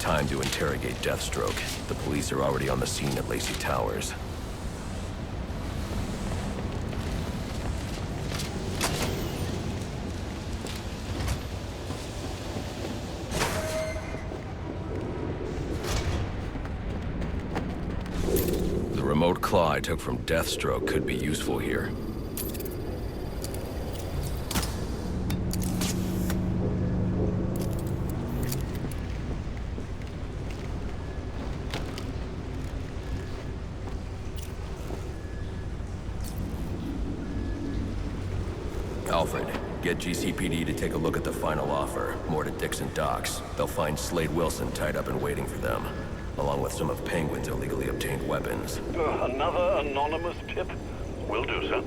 time to interrogate Deathstroke. The police are already on the scene at Lacey Towers. The remote claw I took from Deathstroke could be useful here. Alfred, get GCPD to take a look at the final offer. More to Dixon Docks. They'll find Slade Wilson tied up and waiting for them, along with some of Penguin's illegally obtained weapons. Another anonymous tip? Will do, sir.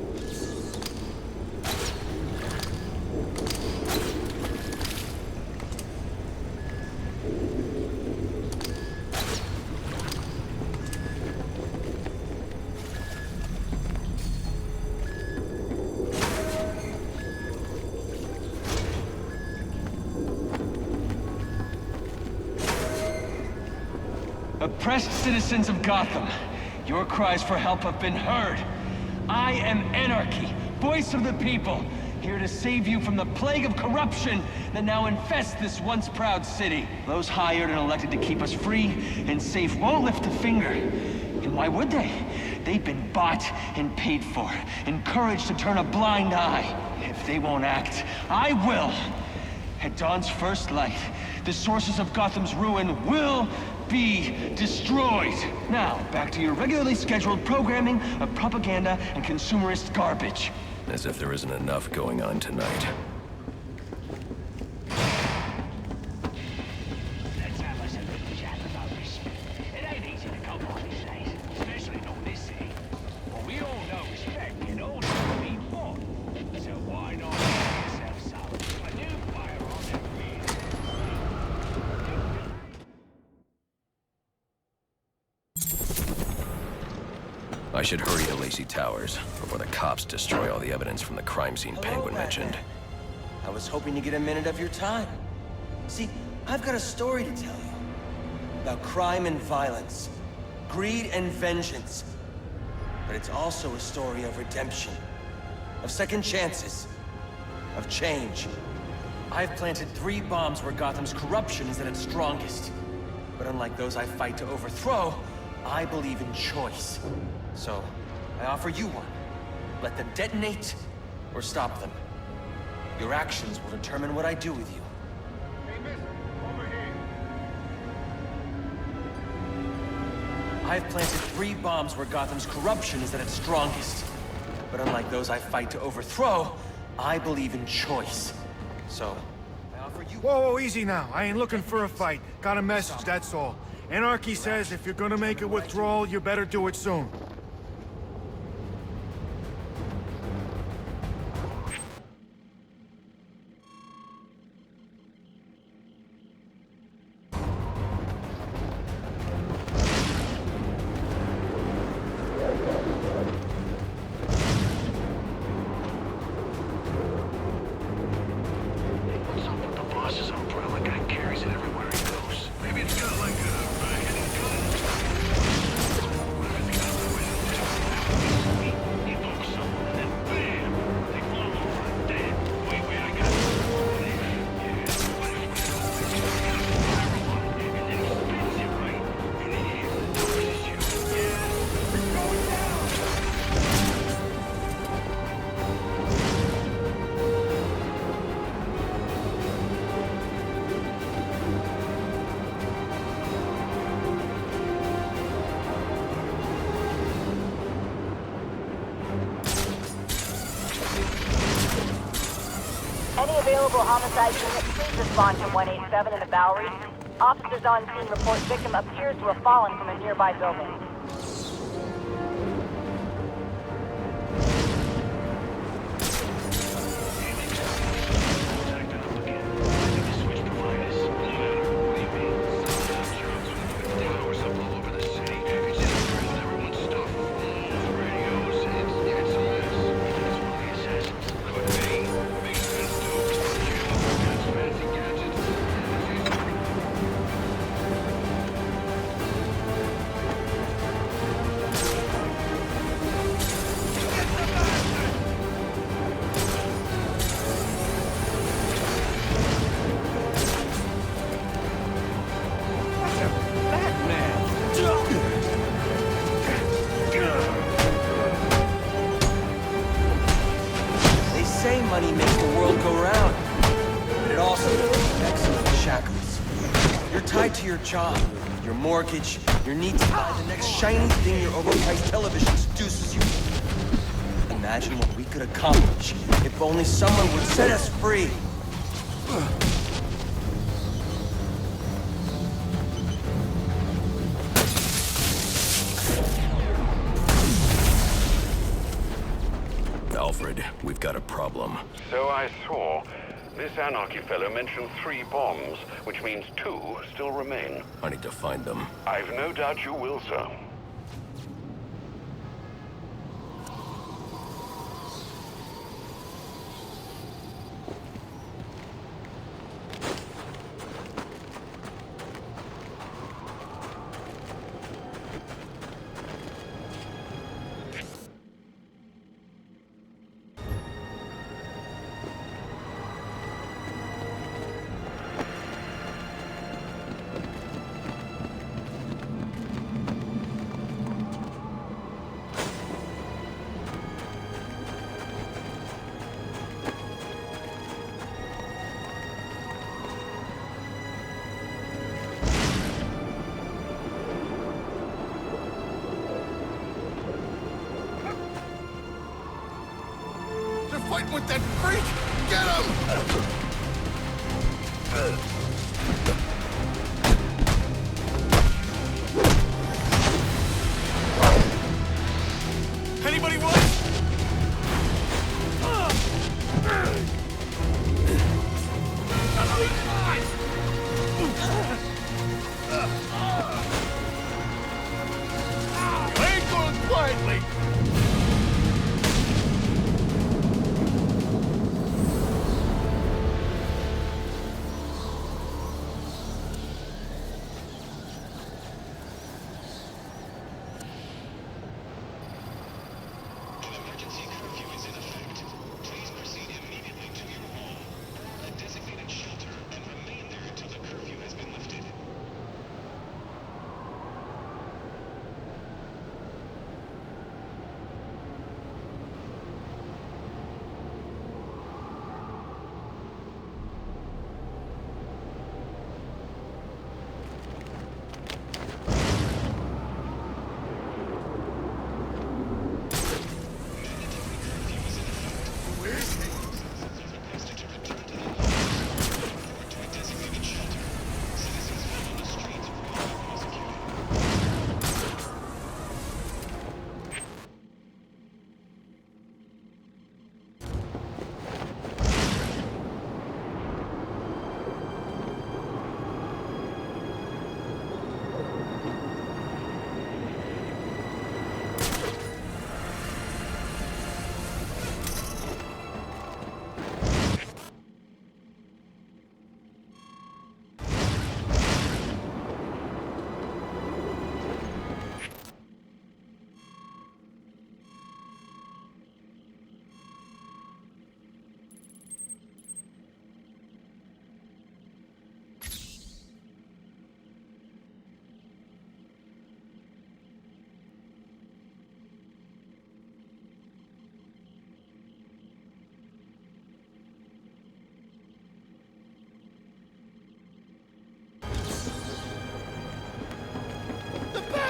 Oppressed citizens of Gotham, your cries for help have been heard. I am Anarky, voice of the people, here to save you from the plague of corruption that now infests this once proud city. Those hired and elected to keep us free and safe won't lift a finger. And why would they? They've been bought and paid for, encouraged to turn a blind eye. If they won't act, I will. At dawn's first light, the sources of Gotham's ruin will be destroyed. Now, back to your regularly scheduled programming of propaganda and consumerist garbage. As if there isn't enough going on tonight. Let's have us a little chat about respect. It ain't easy to come by these days, especially not this city. Well, we all know respect can only be bought. So why not give yourself some? A new fire on every... I should hurry to Lacey Towers before the cops destroy all the evidence from the crime scene Penguin mentioned. I was hoping to get a minute of your time. See, I've got a story to tell you. About crime and violence. Greed and vengeance. But it's also a story of redemption. Of second chances. Of change. I've planted 3 bombs where Gotham's corruption is at its strongest. But unlike those I fight to overthrow, I believe in choice. So, I offer you one. Let them detonate, or stop them. Your actions will determine what I do with you. Hey, miss, over here. I've planted 3 bombs where Gotham's corruption is at its strongest. But unlike those I fight to overthrow, I believe in choice. So, I offer you... Whoa, easy now. I ain't looking for a fight. Got a message, that's all. Anarky says if you're gonna make a withdrawal, you better do it soon. What's up with the boss's umbrella? Guy carries it everywhere he goes. Maybe it's got like a hidden gun. Whatever the guy was doing, he pokes someone and then bam! They fall over dead. Wait, I got it. Yeah, what if we go everyone and then he spins it right and then he pushes you. Yeah, it's going down! Any available homicide unit, please respond to 187 in the Bowery. Officers on scene report victim appears to have fallen from a nearby building. money makes the world go round. But it also excellent shackles. You're tied to your job, your mortgage, your need to buy the next shiny thing your overpriced television seduces you. Imagine what we could accomplish if only someone would set us free. Alfred, we've got a problem. So I saw. This Anarky fellow mentioned 3 bombs, which means 2 still remain. I need to find them. I've no doubt you will, sir. Fighting with that freak! Get him! Anybody want? I ain't going quietly!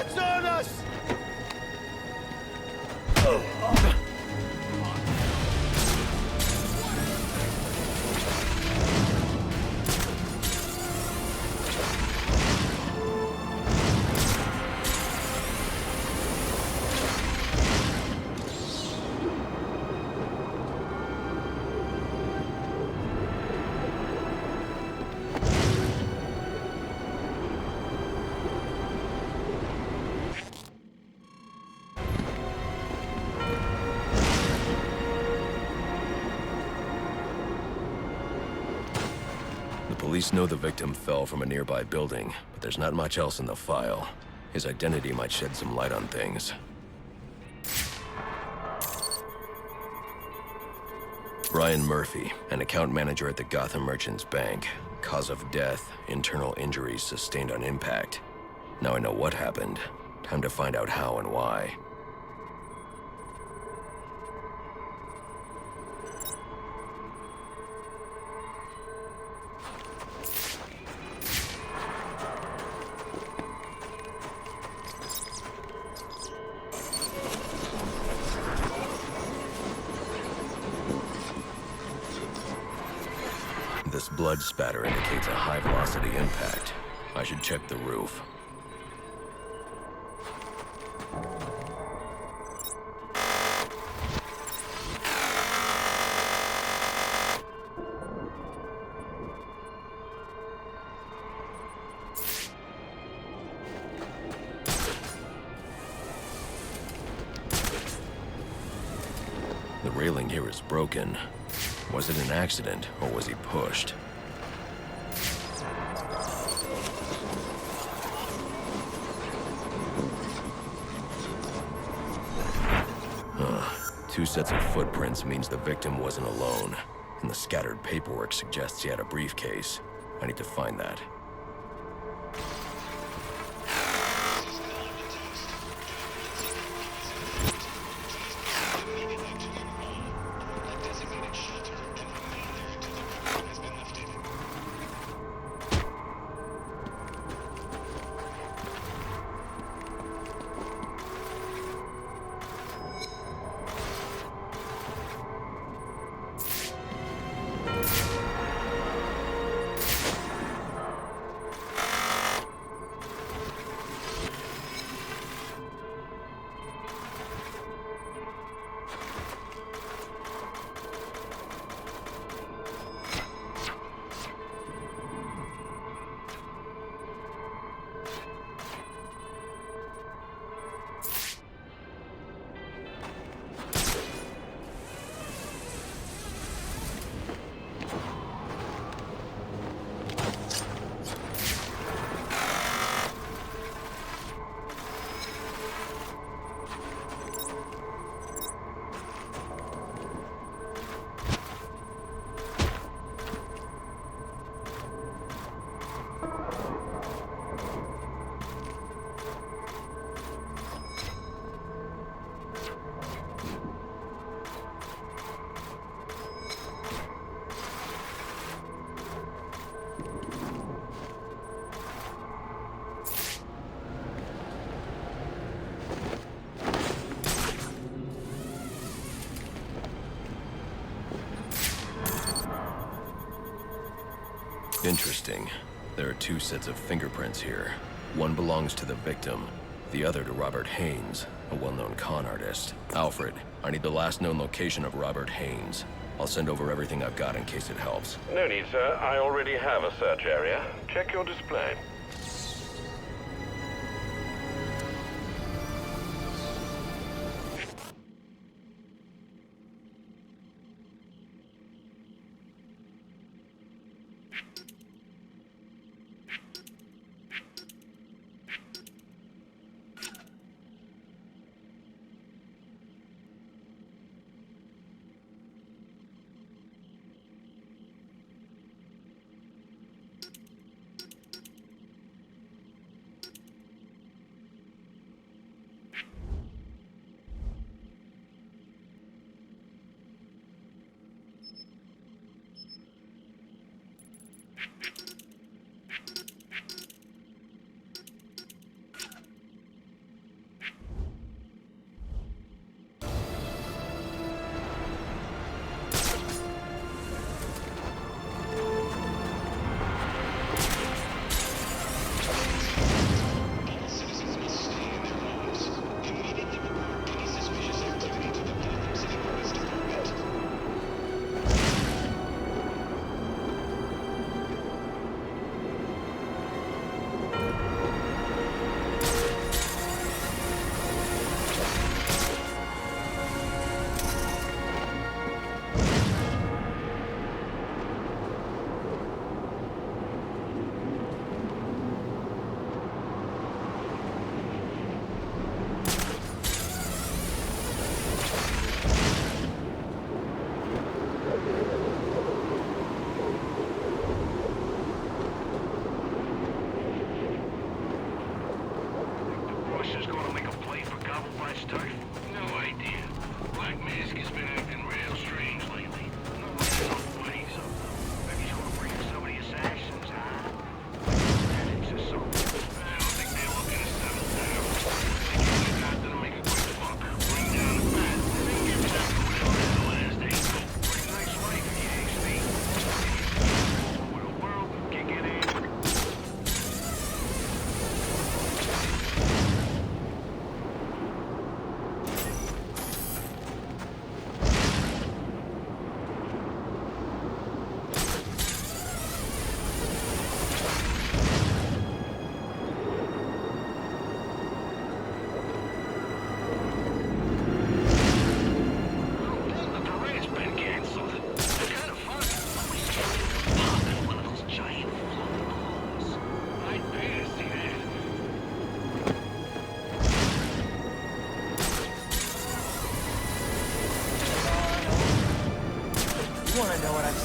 It's on us! Police know the victim fell from a nearby building, but there's not much else in the file. His identity might shed some light on things. Brian Murphy, an account manager at the Gotham Merchants Bank. Cause of death, internal injuries sustained on impact. Now I know what happened. Time to find out how and why. This blood spatter indicates a high-velocity impact. I should check the roof. The railing here is broken. Was it an accident, or was he pushed? Two sets of footprints means the victim wasn't alone, and the scattered paperwork suggests he had a briefcase. I need to find that. Interesting. There are two sets of fingerprints here. One belongs to the victim, the other to Robert Haynes, a well-known con artist. Alfred, I need the last known location of Robert Haynes. I'll send over everything I've got in case it helps. No need, sir. I already have a search area. Check your display.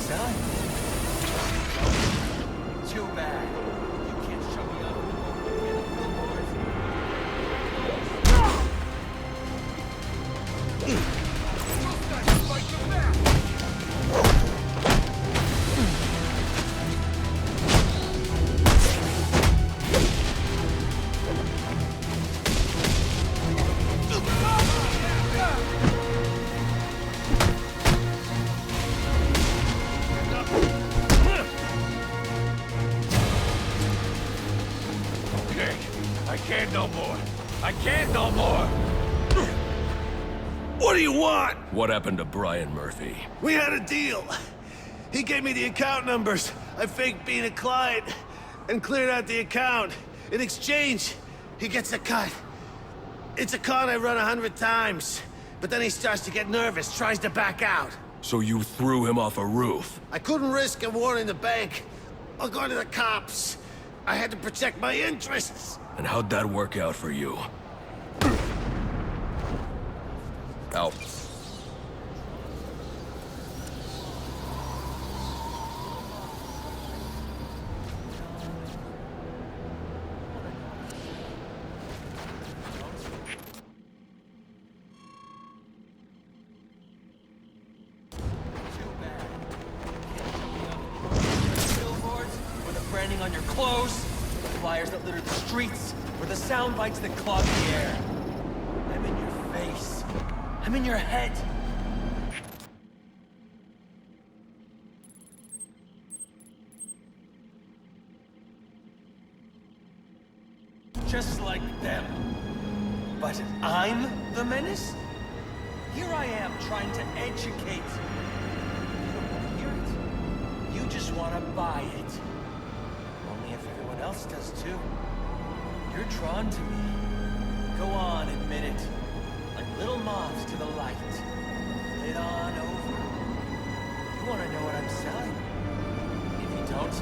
selling. Too bad. You can't show me up in the billboards. I can't no more. I can't no more. What do you want? What happened to Brian Murphy? We had a deal. He gave me the account numbers. I faked being a client and cleared out the account. In exchange, he gets a cut. It's a con I run 100 times. But then he starts to get nervous, tries to back out. So you threw him off a roof? I couldn't risk him warning the bank. I'll go to the cops. I had to protect my interests. And how'd that work out for you? Ow. Billboards, or the branding on your clothes, the flyers that litter the streets, or the sound bites that clog the air. I'm in your face. I'm in your head. Just like them. But I'm the menace? Here I am trying to educate. You don't want to hear it. You just want to buy it. Only if everyone else does too. You're drawn to me. Go on, admit it. Like little moths to the light. Flit on over. You want to know what I'm selling? If you don't,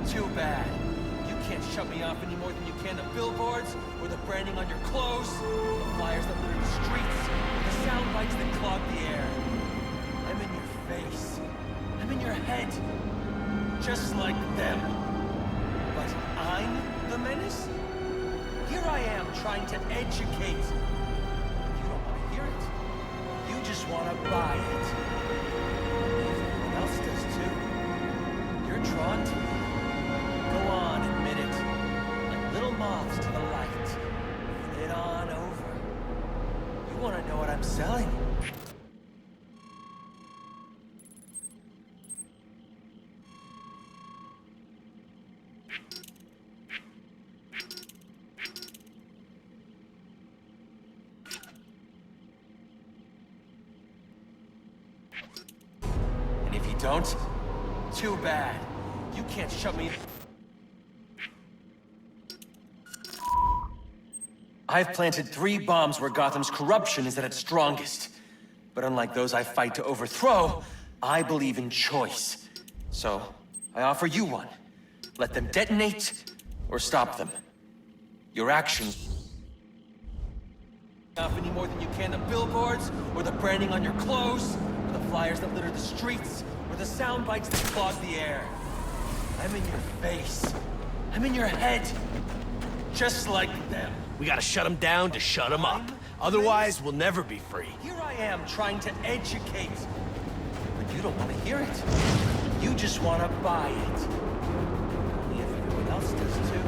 too bad. You can't shut me off any more than you can the billboards, or the branding on your clothes, the flyers that litter the streets, or the sound bites that clog the air. I'm in your face. I'm in your head. Just like them. But I'm the menace? Here I am trying to educate. You don't want to hear it. You just want to buy it. Everyone else does too. You're drawn to me. Go on, admit it. Like little moths to the light. Flit on over. You want to know what I'm selling? And if you don't, too bad. You can't shut me. I've planted 3 bombs where Gotham's corruption is at its strongest. But unlike those I fight to overthrow, I believe in choice. So, I offer you one. Let them detonate, or stop them. Your actions off any more than you can the billboards, or the branding on your clothes, or the flyers that litter the streets, or the sound bites that clog the air. I'm in your face. I'm in your head. Just like them. We gotta shut him down to shut him up. Otherwise, we'll never be free. Here I am trying to educate. But you don't want to hear it. You just want to buy it. Only if everyone else does too.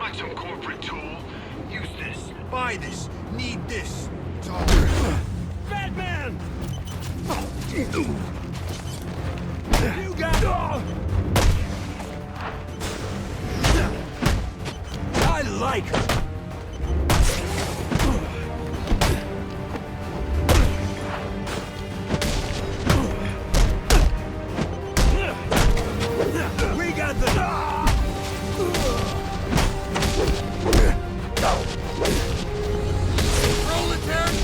like some corporate tool. Use this. Buy this. Need this. It's all Batman! you got. I like her. We got the. Proletariat!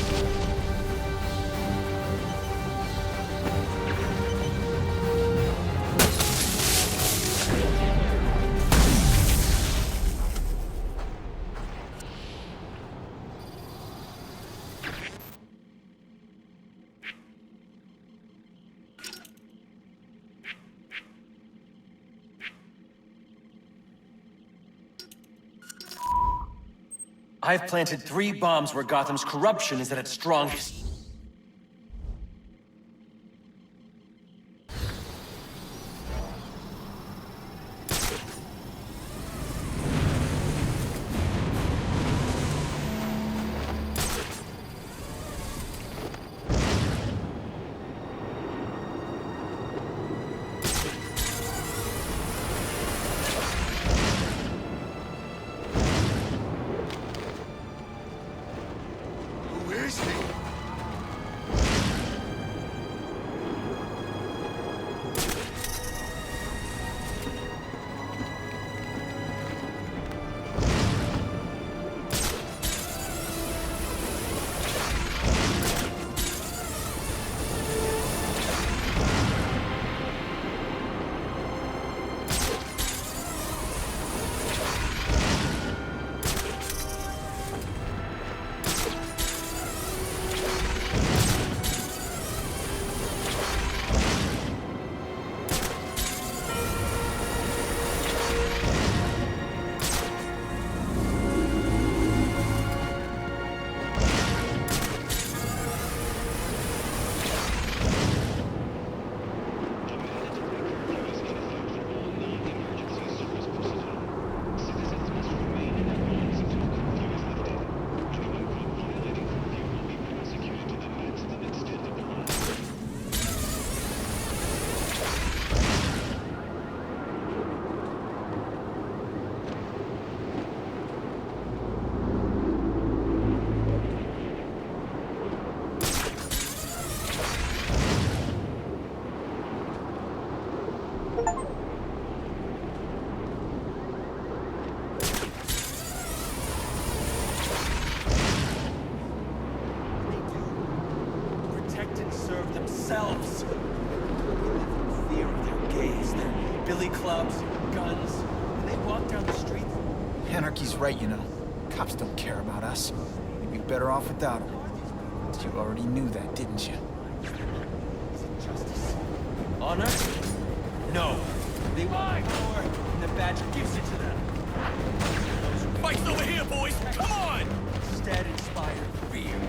I've planted 3 bombs where Gotham's corruption is at its strongest. Who is he? Protect and serve themselves. Fear of their gaze, their billy clubs, guns. When they walk down the street, Anarchy's right, you know. Cops don't care about us. We'd be better off without them. You already knew that, didn't you? is it justice? Honor? No. They want power, and the badge gives it to them. Fight's over here, boys! Come on! Instead, inspire fear.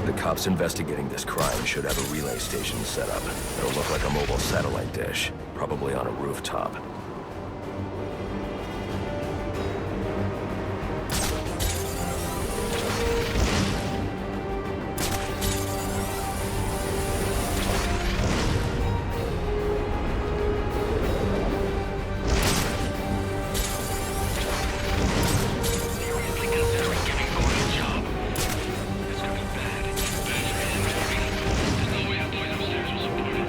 The cops investigating this crime should have a relay station set up. It'll look like a mobile satellite dish, probably on a rooftop. Seriously considering giving Gordon a job. This could be bad. There's no way the boys upstairs will support it.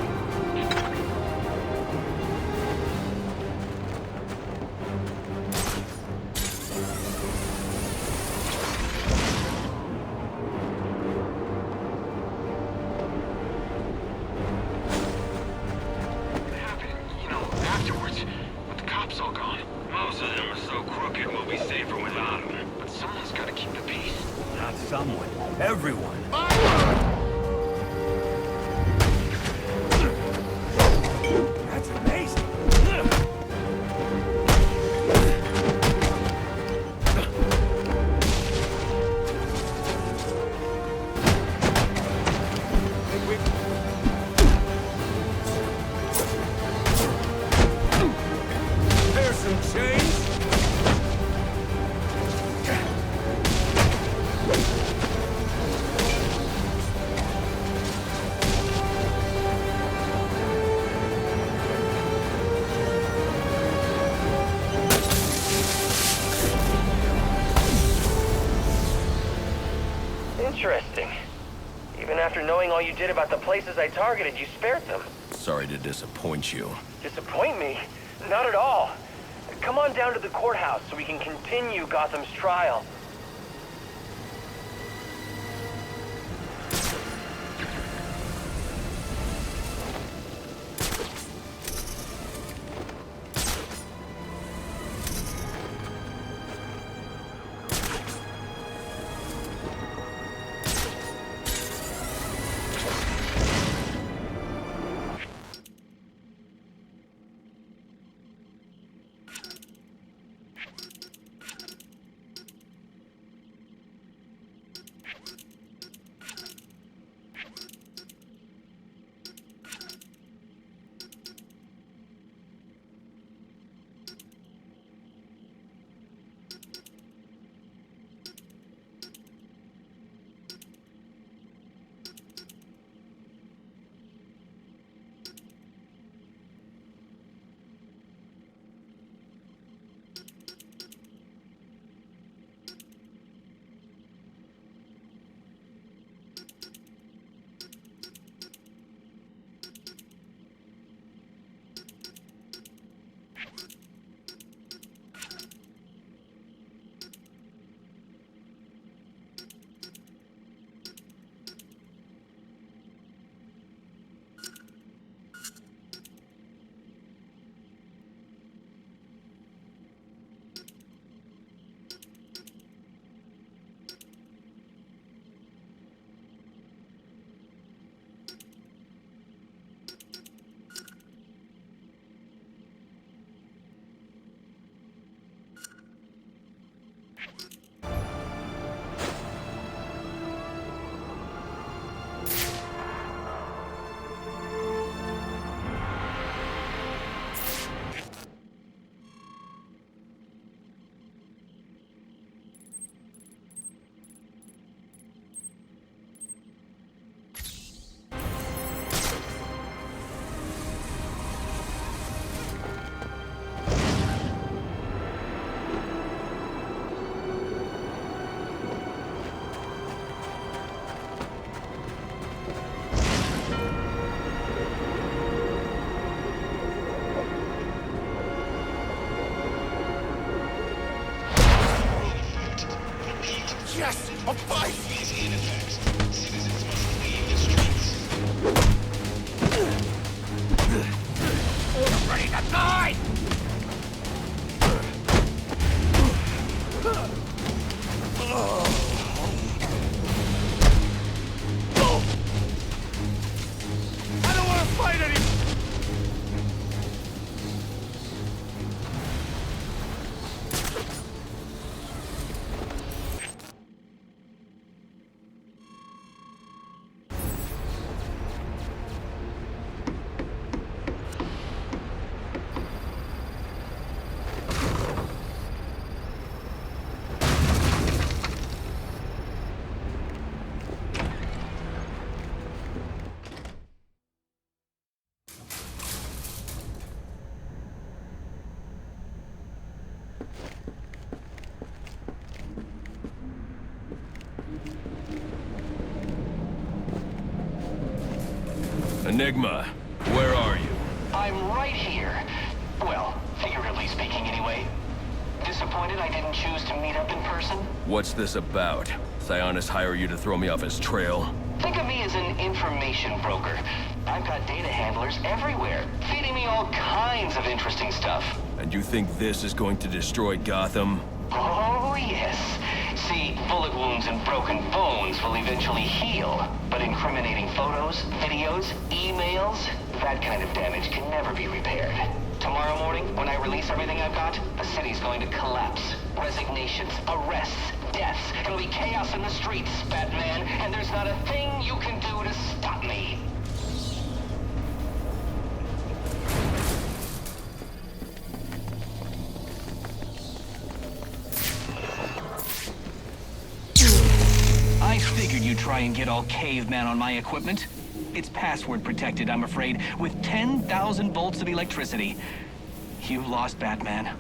What happened, you know, afterwards, with the cops all gone? Most of them are so crooked we'll be safer without them. But someone's gotta keep the peace. Not someone. Everyone. That's amazing. Interesting. Even after knowing all you did about the places I targeted, you spared them. Sorry to disappoint you. Disappoint me? Not at all. Come on down to the courthouse so we can continue Gotham's trial. Yes! A fight! Is in effect. Citizens must leave the streets. All ready to die! I don't want to fight anymore! Enigma, where are you? I'm right here. Well, figuratively speaking anyway. Disappointed I didn't choose to meet up in person? What's this about? Sionis hire you to throw me off his trail? Think of me as an information broker. I've got data handlers everywhere, feeding me all kinds of interesting stuff. And you think this is going to destroy Gotham? Oh, yes. See, bullet wounds and broken bones will eventually heal. But incriminating photos, videos, emails, that kind of damage can never be repaired. Tomorrow morning, when I release everything I've got, the city's going to collapse. Resignations, arrests, deaths. It'll be chaos in the streets, Batman, and there's not a thing you can do to stop me. I figured you'd try and get all caveman on my equipment. It's password protected, I'm afraid, with 10,000 volts of electricity. You lost, Batman.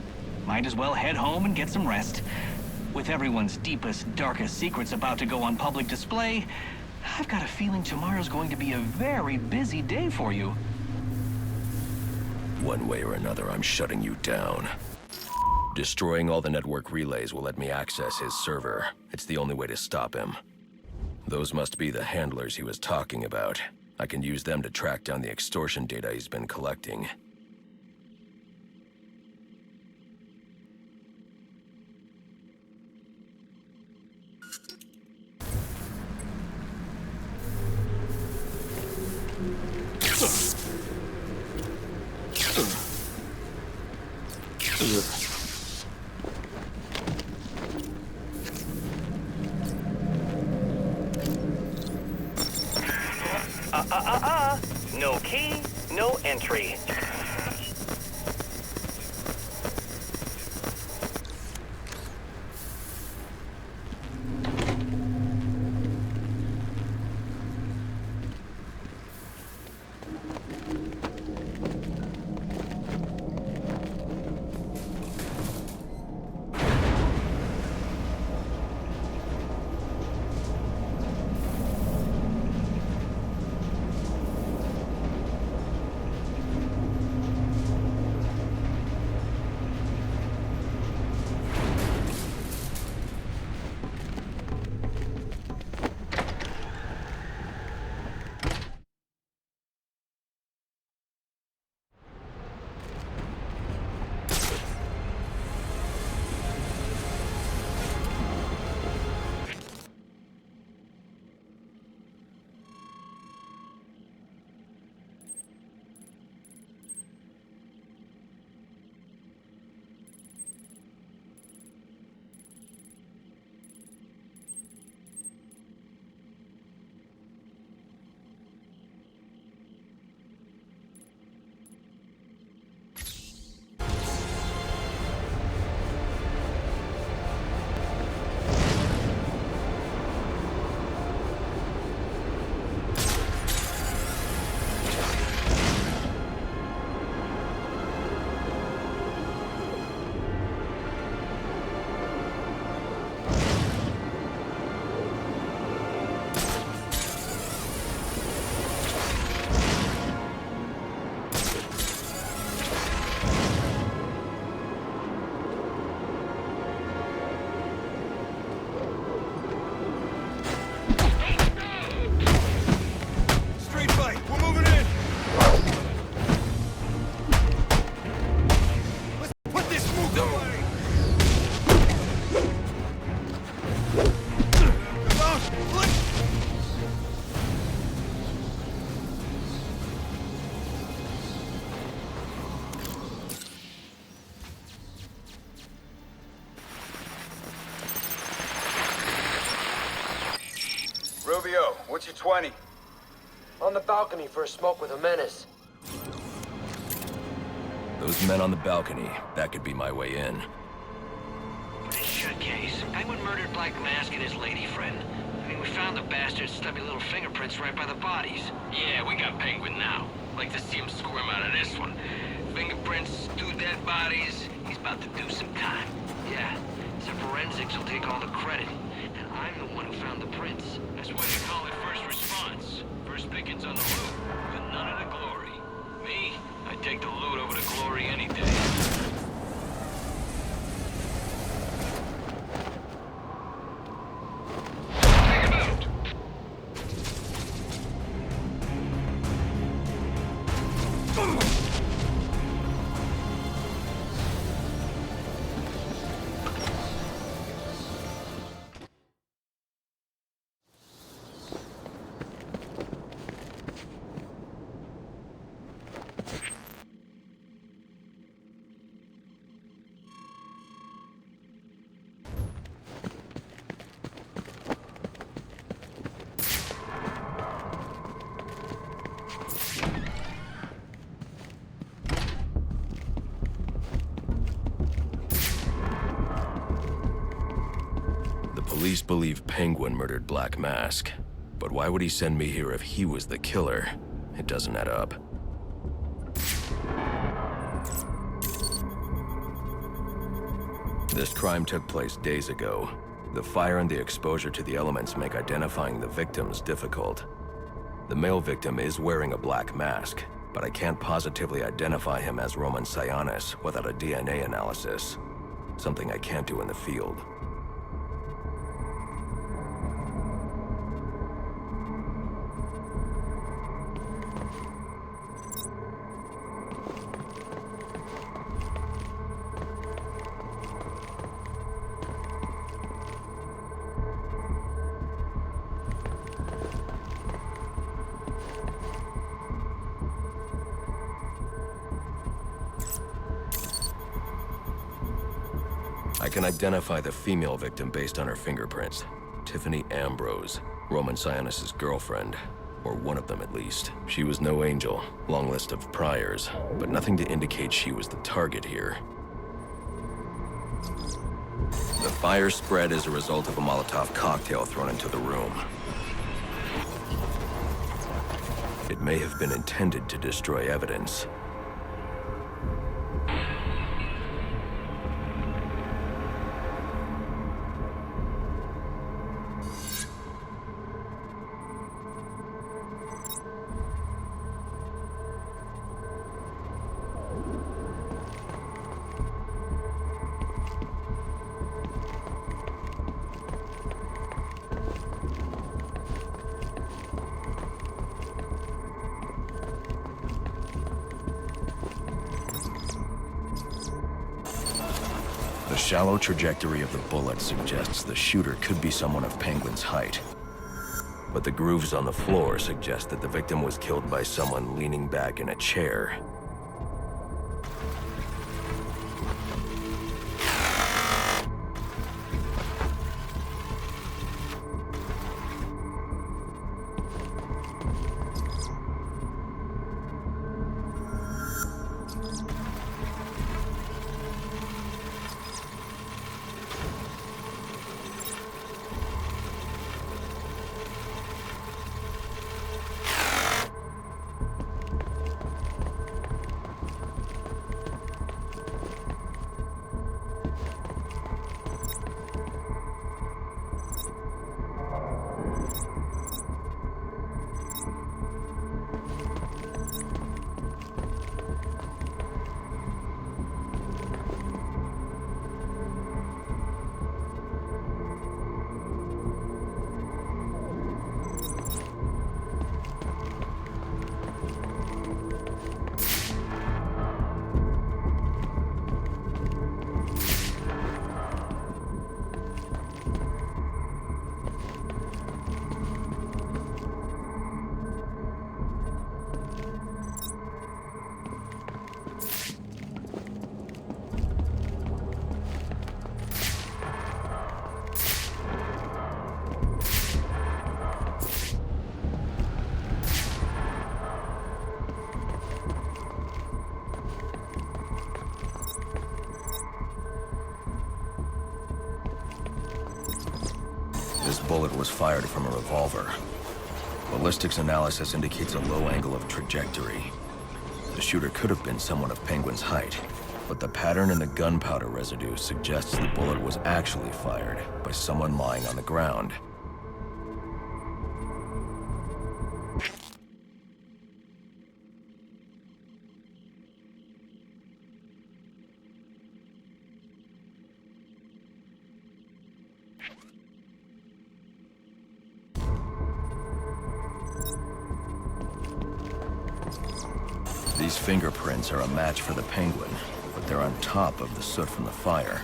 Might as well head home and get some rest. With everyone's deepest, darkest secrets about to go on public display, I've got a feeling tomorrow's going to be a very busy day for you. One way or another, I'm shutting you down. Destroying all the network relays will let me access his server. It's the only way to stop him. Those must be the handlers he was talking about. I can use them to track down the extortion data he's been collecting. No key, no entry. Rubio, what's your 20? On the balcony for a smoke with a menace. Those men on the balcony, that could be my way in. This shit case. Penguin murdered Black Mask and his lady friend. I mean, we found the bastard's stubby little fingerprints right by the bodies. Yeah, we got Penguin now. Like to see him squirm out of this one. Fingerprints, 2 dead bodies. He's about to do some time. Yeah, so forensics will take all the credit. And I'm the one who found the prints. That's why they call it first response. First pickings on the loot, but none of the glory. Me, I take the loot over the glory any day. Police believe Penguin murdered Black Mask. But why would he send me here if he was the killer? It doesn't add up. This crime took place days ago. The fire and the exposure to the elements make identifying the victims difficult. The male victim is wearing a black mask, but I can't positively identify him as Roman Sionis without a DNA analysis. Something I can't do in the field. I can identify the female victim based on her fingerprints. Tiffany Ambrose, Roman Sionis' girlfriend. Or one of them at least. She was no angel, long list of priors, but nothing to indicate she was the target here. The fire spread as a result of a Molotov cocktail thrown into the room. It may have been intended to destroy evidence. The shallow trajectory of the bullet suggests the shooter could be someone of Penguin's height. But the grooves on the floor suggest that the victim was killed by someone leaning back in a chair. This bullet was fired from a revolver. Ballistics analysis indicates a low angle of trajectory. The shooter could have been someone of Penguin's height, but the pattern in the gunpowder residue suggests the bullet was actually fired by someone lying on the ground. These fingerprints are a match for the Penguin, but they're on top of the soot from the fire.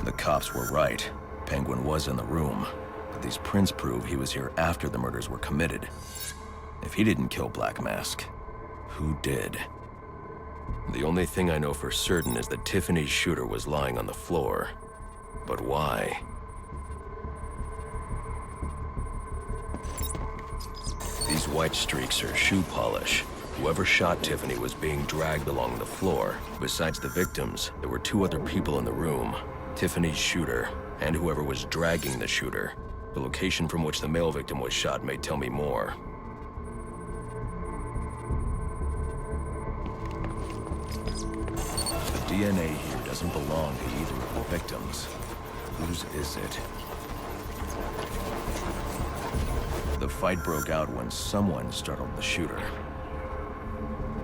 The cops were right. Penguin was in the room, but these prints prove he was here after the murders were committed. If he didn't kill Black Mask, who did? The only thing I know for certain is that Tiffany's shooter was lying on the floor. But why? These white streaks are shoe polish. Whoever shot Tiffany was being dragged along the floor. Besides the victims, there were two other people in the room. Tiffany's shooter, and whoever was dragging the shooter. The location from which the male victim was shot may tell me more. The DNA here doesn't belong to either of the victims. Whose is it? The fight broke out when someone startled the shooter.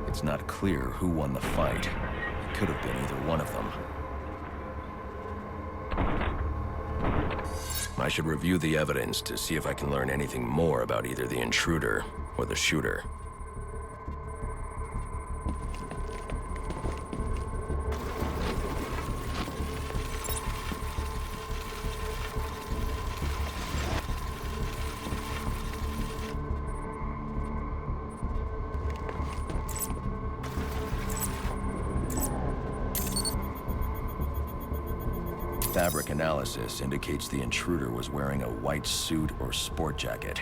It's not clear who won the fight. It could have been either one of them. I should review the evidence to see if I can learn anything more about either the intruder or the shooter. Fabric analysis indicates the intruder was wearing a white suit or sport jacket.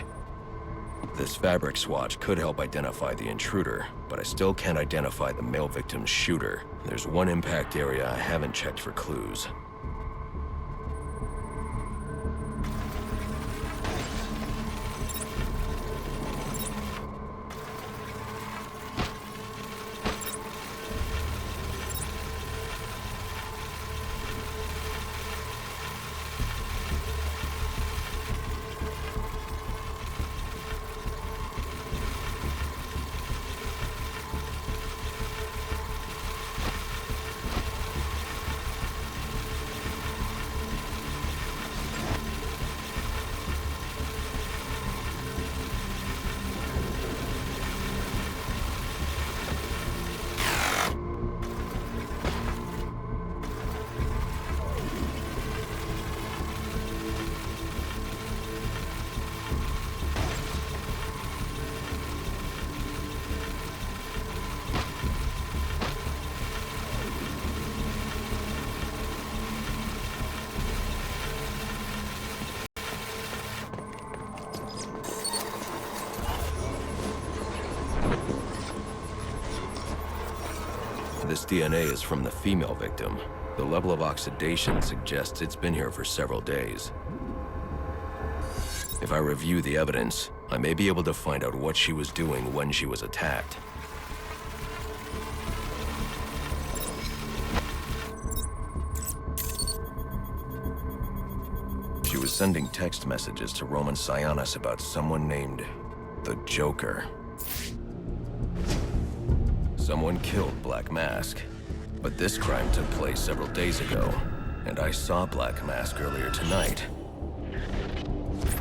This fabric swatch could help identify the intruder, but I still can't identify the male victim's shooter. There's one impact area I haven't checked for clues. This DNA is from the female victim. The level of oxidation suggests it's been here for several days. If I review the evidence, I may be able to find out what she was doing when she was attacked. She was sending text messages to Roman Sionis about someone named the Joker. Someone killed Black Mask, but this crime took place several days ago, and I saw Black Mask earlier tonight.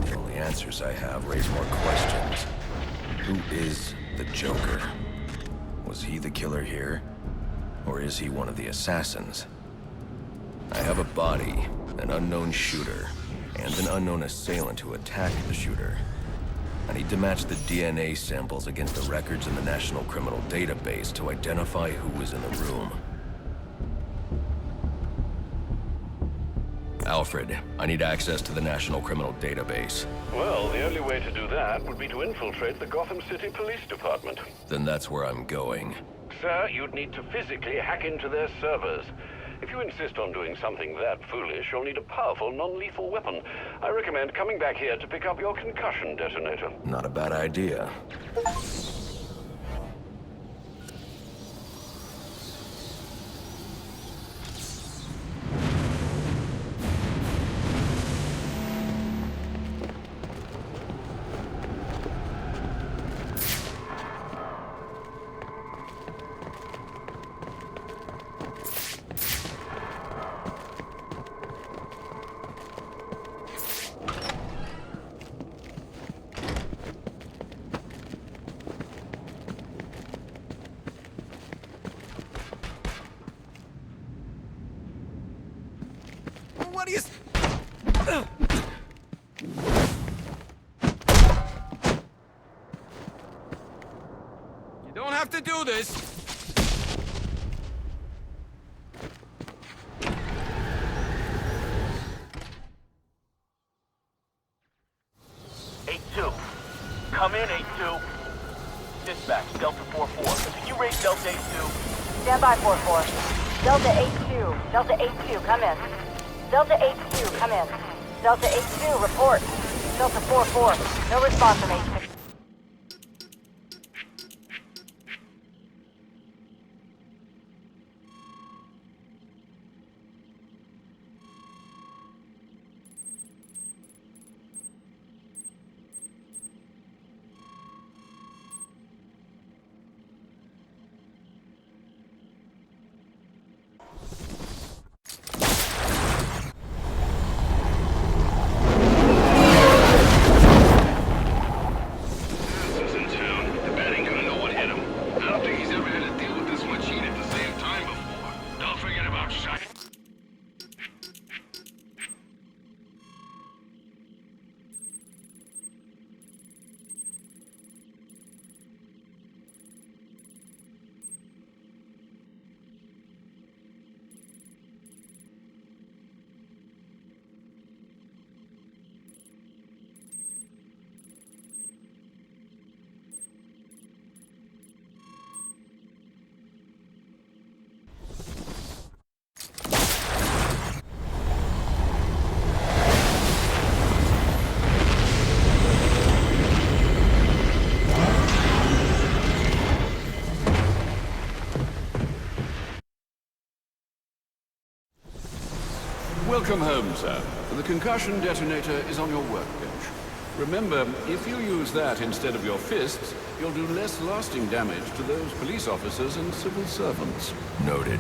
The only answers I have raise more questions. Who is the Joker? Was he the killer here? Or is he one of the assassins? I have a body, an unknown shooter, and an unknown assailant who attacked the shooter. I need to match the DNA samples against the records in the National Criminal Database to identify who was in the room. Alfred, I need access to the National Criminal Database. Well, the only way to do that would be to infiltrate the Gotham City Police Department. Then that's where I'm going. Sir, you'd need to physically hack into their servers. If you insist on doing something that foolish, you'll need a powerful, non-lethal weapon. I recommend coming back here to pick up your concussion detonator. Not a bad idea. What do you... You don't have to do this. Come in, 8-2. Dispatch, Delta 4-4. Can you raise Delta 8-2? Stand by, 4-4. Delta 8-2. Delta 8-2, come in. Delta 8-2, come in. Delta 8-2, report. Delta 4-4, no response from 8-2. Welcome home, sir. The concussion detonator is on your workbench. Remember, if you use that instead of your fists, you'll do less lasting damage to those police officers and civil servants. Noted.